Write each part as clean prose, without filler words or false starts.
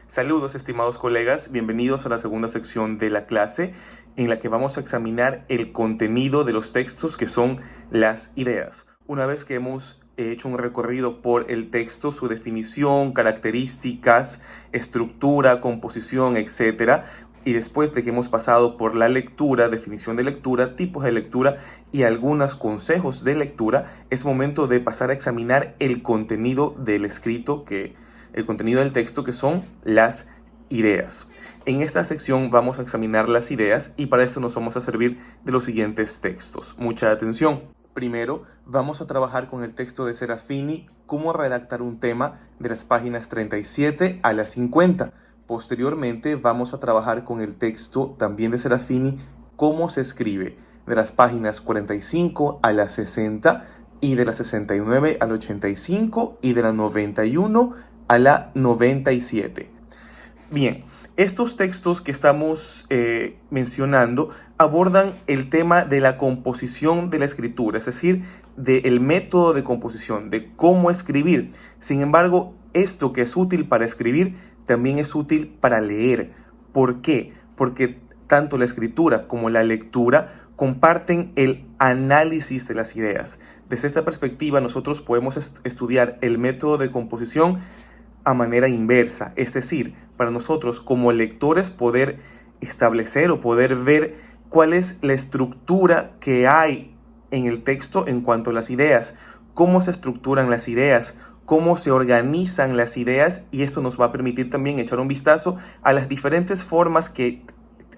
Saludos, estimados colegas, bienvenidos a la segunda sección de la clase en la que vamos a examinar el contenido de los textos que son las ideas. Una vez que hemos hecho un recorrido por el texto, su definición, características, estructura, composición, etcétera, y después de que hemos pasado por la lectura, definición de lectura, tipos de lectura y algunos consejos de lectura, es momento de pasar a examinar el contenido del escrito el contenido del texto, que son las ideas. En esta sección vamos a examinar las ideas y para esto nos vamos a servir de los siguientes textos. Mucha atención. Primero, vamos a trabajar con el texto de Serafini, Cómo redactar un tema, de las páginas 37 a las 50. Posteriormente, vamos a trabajar con el texto también de Serafini, Cómo se escribe, de las páginas 45 a las 60 y de la 69 al 85 y de la 91 a la 97. Bien, estos textos que estamos mencionando abordan el tema de la composición de la escritura, es decir, del método de composición, de cómo escribir. Sin embargo, esto que es útil para escribir también es útil para leer. ¿Por qué? Porque tanto la escritura como la lectura comparten el análisis de las ideas. Desde esta perspectiva, nosotros podemos estudiar el método de composición a manera inversa, es decir, para nosotros como lectores poder establecer o poder ver cuál es la estructura que hay en el texto en cuanto a las ideas, cómo se estructuran las ideas, cómo se organizan las ideas, y esto nos va a permitir también echar un vistazo a las diferentes formas que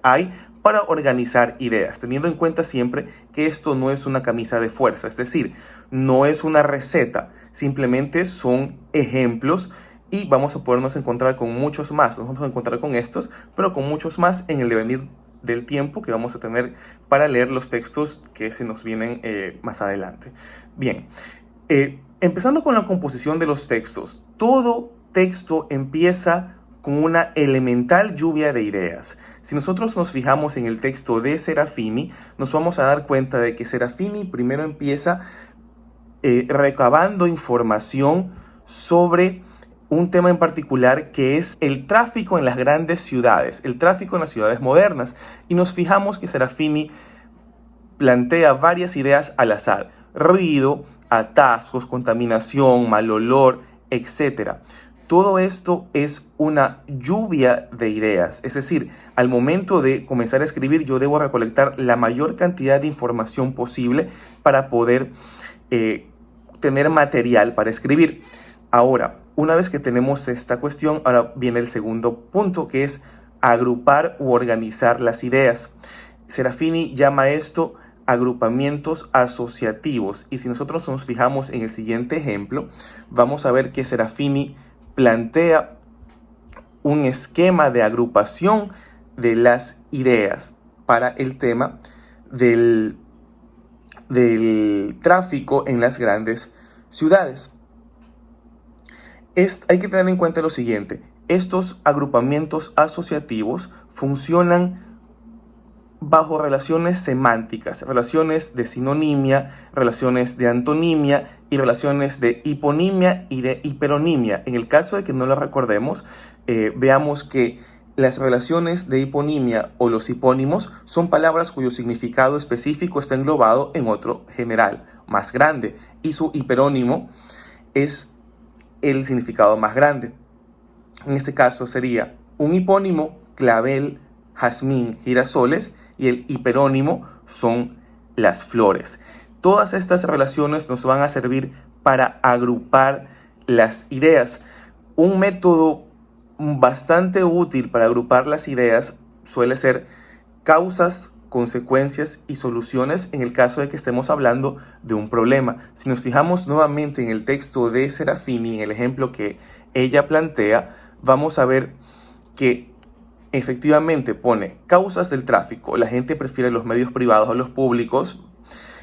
hay para organizar ideas, teniendo en cuenta siempre que esto no es una camisa de fuerza, es decir, no es una receta, simplemente son ejemplos y vamos a podernos encontrar con muchos más. Nos vamos a encontrar con estos, pero con muchos más en el devenir del tiempo que vamos a tener para leer los textos que se nos vienen más adelante. Bien, empezando con la composición de los textos. Todo texto empieza con una elemental lluvia de ideas. Si nosotros nos fijamos en el texto de Serafini, nos vamos a dar cuenta de que Serafini primero empieza recabando información sobre un tema en particular, que es el tráfico en las grandes ciudades, el tráfico en las ciudades modernas. Y nos fijamos que Serafini plantea varias ideas al azar: ruido, atascos, contaminación, mal olor, etc. Todo esto es una lluvia de ideas, es decir, al momento de comenzar a escribir yo debo recolectar la mayor cantidad de información posible para poder tener material para escribir. Ahora, una vez que tenemos esta cuestión, ahora viene el segundo punto, que es agrupar u organizar las ideas. Serafini llama esto agrupamientos asociativos, y si nosotros nos fijamos en el siguiente ejemplo, vamos a ver que Serafini plantea un esquema de agrupación de las ideas para el tema del tráfico en las grandes ciudades. Hay que tener en cuenta lo siguiente: estos agrupamientos asociativos funcionan bajo relaciones semánticas, relaciones de sinonimia, relaciones de antonimia y relaciones de hiponimia y de hiperonimia. En el caso de que no lo recordemos, veamos que las relaciones de hiponimia o los hipónimos son palabras cuyo significado específico está englobado en otro general más grande, y su hiperónimo es el significado más grande. En este caso sería un hipónimo: clavel, jazmín, girasoles, y el hiperónimo son las flores. Todas estas relaciones nos van a servir para agrupar las ideas. Un método bastante útil para agrupar las ideas suele ser causas, consecuencias y soluciones en el caso de que estemos hablando de un problema. Si nos fijamos nuevamente en el texto de Serafini, en el ejemplo que ella plantea, vamos a ver que efectivamente pone causas del tráfico. La gente prefiere los medios privados a los públicos.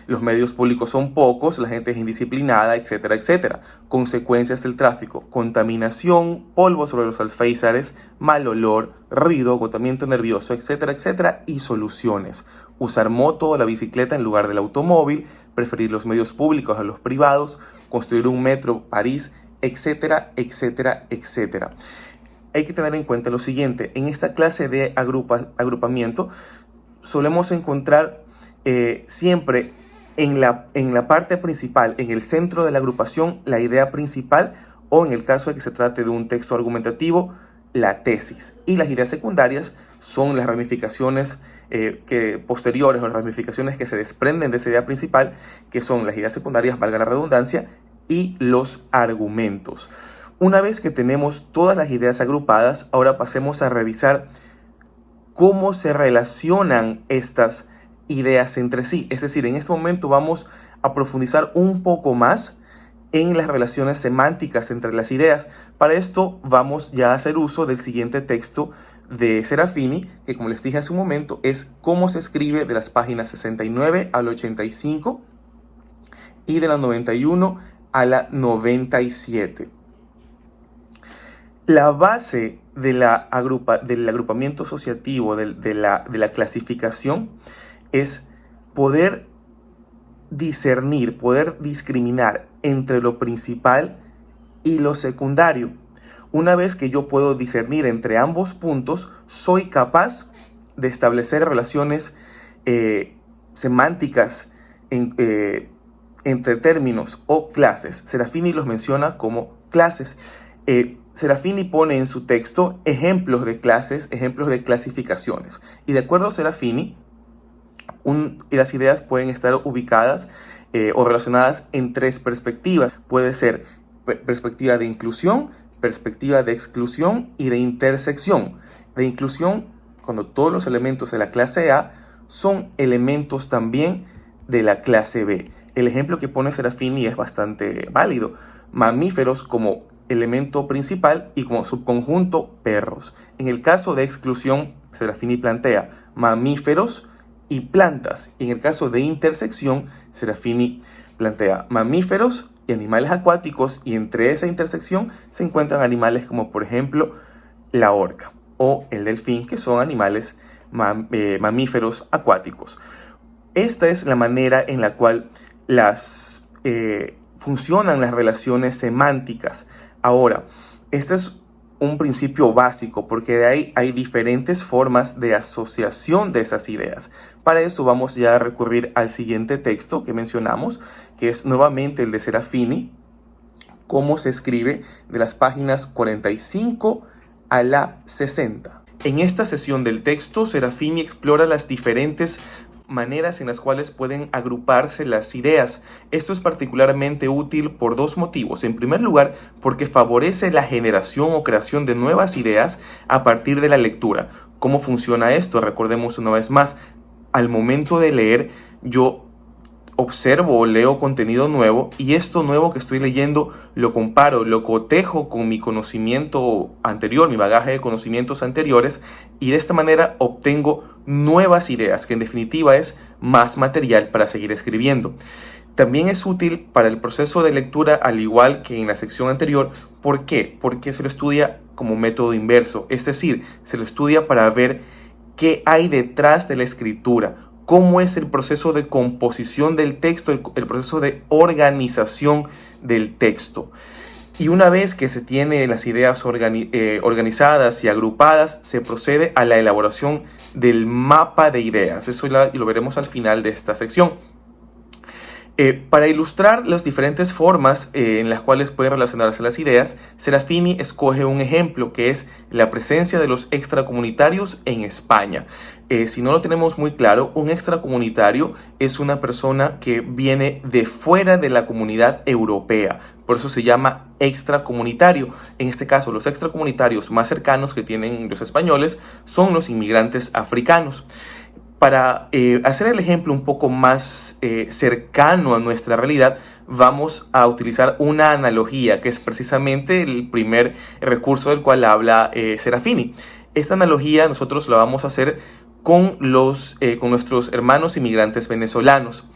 Los medios públicos son pocos, la gente es indisciplinada, etcétera, etcétera. Consecuencias del tráfico: contaminación, polvo sobre los alféizares, mal olor, ruido, agotamiento nervioso, etcétera, etcétera. Y soluciones: usar moto o la bicicleta en lugar del automóvil, preferir los medios públicos a los privados, construir un metro París, etcétera, etcétera, etcétera. hay que tener en cuenta lo siguiente. En esta clase de agrupamiento solemos encontrar siempre en la parte principal, en el centro de la agrupación, la idea principal, o en el caso de que se trate de un texto argumentativo, la tesis. Y las ideas secundarias son las ramificaciones posteriores, o las ramificaciones que se desprenden de esa idea principal, que son las ideas secundarias, valga la redundancia, y los argumentos. Una vez que tenemos todas las ideas agrupadas, ahora pasemos a revisar cómo se relacionan estas ideas entre sí. Es decir, en este momento vamos a profundizar un poco más en las relaciones semánticas entre las ideas. Para esto vamos ya a hacer uso del siguiente texto de Serafini, que como les dije hace un momento, es Cómo se escribe, de las páginas 69 al 85 y de la 91 a la 97. La base del agrupamiento asociativo, de la clasificación, es poder discernir, poder discriminar entre lo principal y lo secundario. Una vez que yo puedo discernir entre ambos puntos, soy capaz de establecer relaciones semánticas entre términos o clases. Serafini los menciona como clases. Serafini pone en su texto ejemplos de clases, ejemplos de clasificaciones. Y de acuerdo a Serafini, las ideas pueden estar ubicadas o relacionadas en tres perspectivas. Puede ser perspectiva de inclusión, perspectiva de exclusión y de intersección. De inclusión, cuando todos los elementos de la clase A son elementos también de la clase B. El ejemplo que pone Serafini es bastante válido. Mamíferos como elemento principal y como subconjunto perros. En el caso de exclusión, Serafini plantea mamíferos y plantas. Y en el caso de intersección, Serafini plantea mamíferos y animales acuáticos, y entre esa intersección se encuentran animales como por ejemplo la orca o el delfín, que son animales mamíferos acuáticos. Esta es la manera en la cual funcionan las relaciones semánticas. Ahora, este es un principio básico, porque de ahí hay diferentes formas de asociación de esas ideas. Para eso vamos ya a recurrir al siguiente texto que mencionamos, que es nuevamente el de Serafini, Cómo se escribe, de las páginas 45 a la 60. En esta sesión del texto, Serafini explora las diferentes maneras en las cuales pueden agruparse las ideas. Esto es particularmente útil por dos motivos. En primer lugar, porque favorece la generación o creación de nuevas ideas a partir de la lectura. ¿Cómo funciona esto? Recordemos una vez más. Al momento de leer, yo observo o leo contenido nuevo, y esto nuevo que estoy leyendo lo comparo, lo cotejo con mi conocimiento anterior, mi bagaje de conocimientos anteriores, y de esta manera obtengo nuevas ideas, que en definitiva es más material para seguir escribiendo. También es útil para el proceso de lectura, al igual que en la sección anterior. ¿Por qué? Porque se lo estudia como método inverso, es decir, se lo estudia para ver qué hay detrás de la escritura, cómo es el proceso de composición del texto, el proceso de organización del texto. Y una vez que se tiene las ideas organizadas y agrupadas, se procede a la elaboración del mapa de ideas. Eso lo veremos al final de esta sección. Para ilustrar las diferentes formas en las cuales pueden relacionarse las ideas, Serafini escoge un ejemplo, que es la presencia de los extracomunitarios en España. Si no lo tenemos muy claro, un extracomunitario es una persona que viene de fuera de la comunidad europea. Por eso se llama extracomunitario. En este caso, los extracomunitarios más cercanos que tienen los españoles son los inmigrantes africanos. Para hacer el ejemplo un poco más cercano a nuestra realidad, vamos a utilizar una analogía, que es precisamente el primer recurso del cual habla Serafini. Esta analogía nosotros la vamos a hacer con nuestros hermanos inmigrantes venezolanos.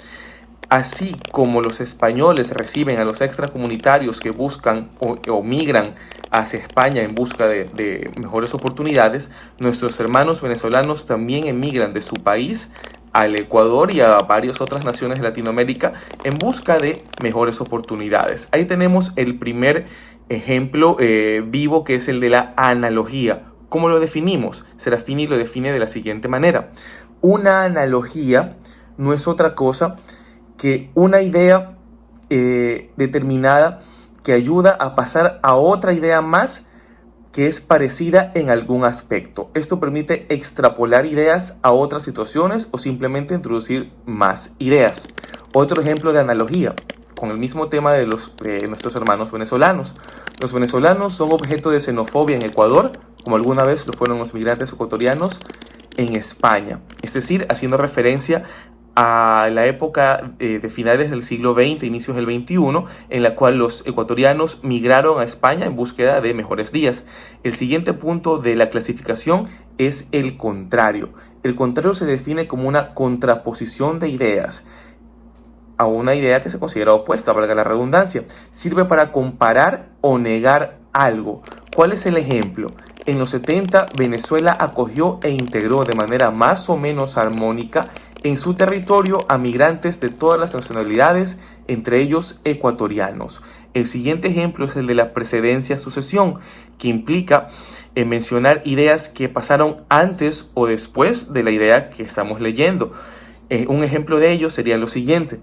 Así como los españoles reciben a los extracomunitarios que buscan o migran hacia España en busca de mejores oportunidades, nuestros hermanos venezolanos también emigran de su país al Ecuador y a varias otras naciones de Latinoamérica en busca de mejores oportunidades. Ahí tenemos el primer ejemplo vivo que es el de la analogía. ¿Cómo lo definimos? Serafini lo define de la siguiente manera. Una analogía no es otra cosa que una idea determinada que ayuda a pasar a otra idea más que es parecida en algún aspecto. Esto permite extrapolar ideas a otras situaciones o simplemente introducir más ideas. Otro ejemplo de analogía, con el mismo tema de nuestros hermanos venezolanos. Los venezolanos son objeto de xenofobia en Ecuador, como alguna vez lo fueron los migrantes ecuatorianos en España. Es decir, haciendo referencia a la época de finales del siglo XX, inicios del XXI, en la cual los ecuatorianos migraron a España en búsqueda de mejores días. El siguiente punto de la clasificación es el contrario. El contrario se define como una contraposición de ideas a una idea que se considera opuesta, valga la redundancia. Sirve para comparar o negar algo. ¿Cuál es el ejemplo? En los 70, Venezuela acogió e integró de manera más o menos armónica en su territorio a migrantes de todas las nacionalidades, entre ellos ecuatorianos. El siguiente ejemplo es el de la precedencia-sucesión, que implica mencionar ideas que pasaron antes o después de la idea que estamos leyendo. Un ejemplo de ello sería lo siguiente.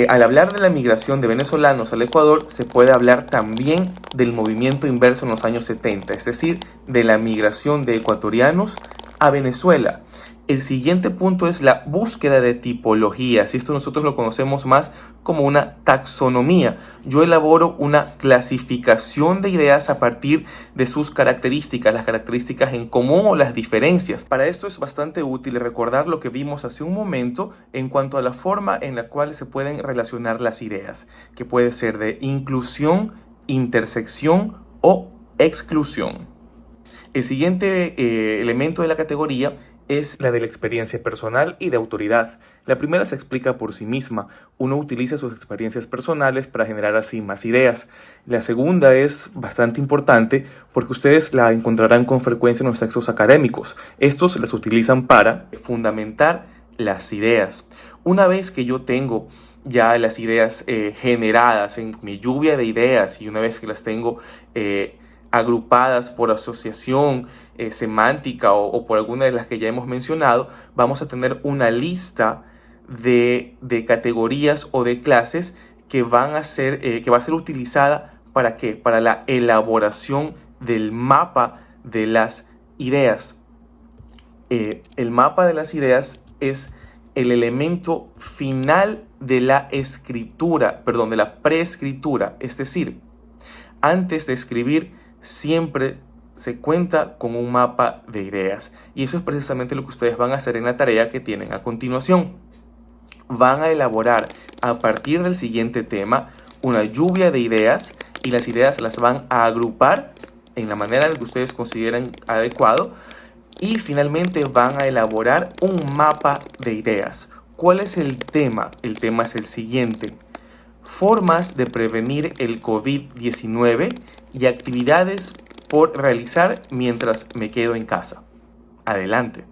Al hablar de la migración de venezolanos al Ecuador, se puede hablar también del movimiento inverso en los años 70, es decir, de la migración de ecuatorianos a Venezuela. El siguiente punto es la búsqueda de tipologías, y esto nosotros lo conocemos más como una taxonomía. Yo elaboro una clasificación de ideas a partir de sus características, las características en común o las diferencias. Para esto es bastante útil recordar lo que vimos hace un momento en cuanto a la forma en la cual se pueden relacionar las ideas, que puede ser de inclusión, intersección o exclusión. El siguiente elemento de la categoría es la de la experiencia personal y de autoridad. La primera se explica por sí misma. Uno utiliza sus experiencias personales para generar así más ideas. La segunda es bastante importante porque ustedes la encontrarán con frecuencia en los textos académicos. Estos las utilizan para fundamentar las ideas. Una vez que yo tengo ya las ideas generadas en mi lluvia de ideas y una vez que las tengo agrupadas por asociación semántica o por alguna de las que ya hemos mencionado, vamos a tener una lista de categorías o de clases que va a ser utilizada ¿para qué? Para la elaboración del mapa de las ideas. El mapa de las ideas es el elemento final de la escritura, perdón, de la preescritura, es decir, antes de escribir siempre se cuenta con un mapa de ideas. Y eso es precisamente lo que ustedes van a hacer en la tarea que tienen a continuación. Van a elaborar a partir del siguiente tema una lluvia de ideas y las ideas las van a agrupar en la manera en que ustedes consideren adecuado y finalmente van a elaborar un mapa de ideas. ¿Cuál es el tema? El tema es el siguiente: formas de prevenir el COVID-19 y actividades por realizar mientras me quedo en casa. Adelante.